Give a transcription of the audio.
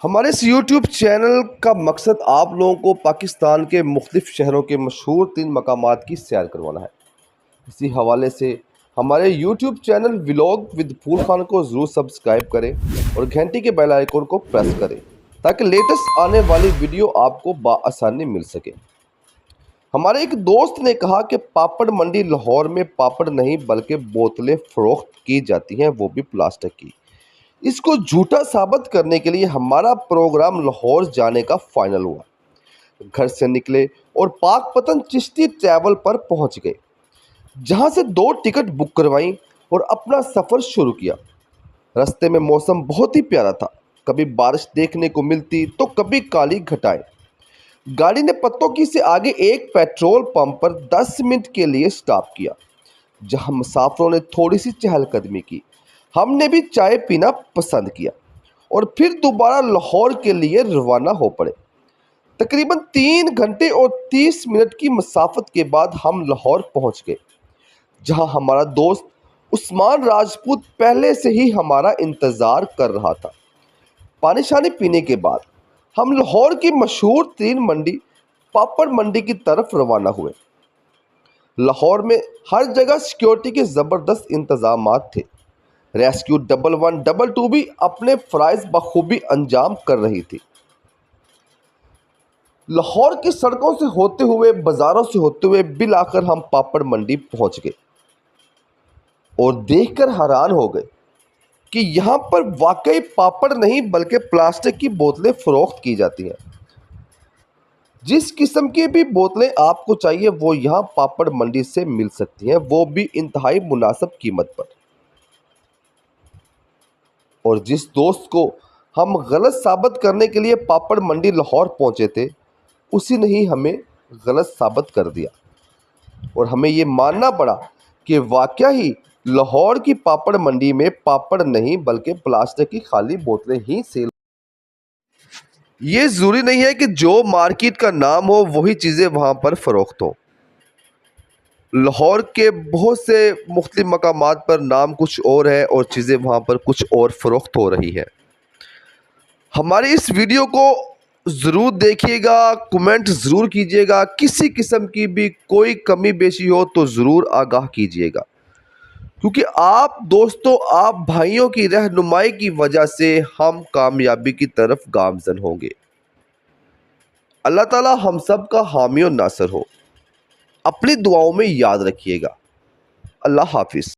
ہمارے اس YouTube channel کا مقصد آپ لوگوں کو پاکستان کے مختلف شہروں کے مشہور 3 مقامات کی سیر کروانا ہے۔ اسی حوالے سے ہمارے یوٹیوب چینل ولاگ ود پھول خان کو ضرور سبسکرائب کریں اور گھنٹی کے بیل آئیکن کو پریس کریں تاکہ لیٹسٹ آنے والی ویڈیو آپ کو بآسانی مل سکے۔ ہمارے ایک دوست نے کہا کہ پاپڑ منڈی لاہور میں پاپڑ نہیں بلکہ بوتلیں فروخت کی جاتی ہیں، وہ بھی پلاسٹک کی۔ اس کو جھوٹا ثابت کرنے کے لیے ہمارا پروگرام لاہور جانے کا فائنل ہوا۔ گھر سے نکلے اور پاک پتن چشتی ٹریول پر پہنچ گئے، جہاں سے 2 ٹکٹ بک کروائیں اور اپنا سفر شروع کیا۔ رستے میں موسم بہت ہی پیارا تھا، کبھی بارش دیکھنے کو ملتی تو کبھی کالی گھٹائیں۔ گاڑی نے پتوں کی سے آگے ایک پیٹرول پمپ پر 10 منٹ کے لیے سٹاپ کیا، جہاں مسافروں نے تھوڑی سی چہل قدمی کی۔ ہم نے بھی چائے پینا پسند کیا اور پھر دوبارہ لاہور کے لیے روانہ ہو پڑے۔ تقریباً 3 گھنٹے اور 30 منٹ کی مسافت کے بعد ہم لاہور پہنچ گئے، جہاں ہمارا دوست عثمان راجپوت پہلے سے ہی ہمارا انتظار کر رہا تھا۔ پانی شانی پینے کے بعد ہم لاہور کی مشہور 3 منڈی پاپڑ منڈی کی طرف روانہ ہوئے۔ لاہور میں ہر جگہ سیکیورٹی کے زبردست انتظامات تھے۔ ریسکیو 112 بھی اپنے فرائض بخوبی انجام کر رہی تھی۔ لاہور کی سڑکوں سے ہوتے ہوئے، بازاروں سے ہوتے ہوئے بالآخر ہم پاپڑ منڈی پہنچ گئے اور دیکھ کر حیران ہو گئے کہ یہاں پر واقعی پاپڑ نہیں بلکہ پلاسٹک کی بوتلیں فروخت کی جاتی ہیں۔ جس قسم کی بھی بوتلیں آپ کو چاہیے وہ یہاں پاپڑ منڈی سے مل سکتی ہیں، وہ بھی انتہائی مناسب قیمت پر۔ اور جس دوست کو ہم غلط ثابت کرنے کے لیے پاپڑ منڈی لاہور پہنچے تھے، اسی نے ہی ہمیں غلط ثابت کر دیا اور ہمیں یہ ماننا پڑا کہ واقعہ ہی لاہور کی پاپڑ منڈی میں پاپڑ نہیں بلکہ پلاسٹک کی خالی بوتلیں ہی سیل۔ یہ ضروری نہیں ہے کہ جو مارکیٹ کا نام ہو وہی چیزیں وہاں پر فروخت ہوں۔ لاہور کے بہت سے مختلف مقامات پر نام کچھ اور ہے اور چیزیں وہاں پر کچھ اور فروخت ہو رہی ہے۔ ہماری اس ویڈیو کو ضرور دیکھیے گا، کمنٹ ضرور کیجیے گا، کسی قسم کی بھی کوئی کمی بیشی ہو تو ضرور آگاہ کیجیے گا، کیونکہ آپ دوستوں، آپ بھائیوں کی رہنمائی کی وجہ سے ہم کامیابی کی طرف گامزن ہوں گے۔ اللہ تعالی ہم سب کا حامی و ناصر ہو۔ اپنی دعاؤں میں یاد رکھیے گا۔ اللہ حافظ۔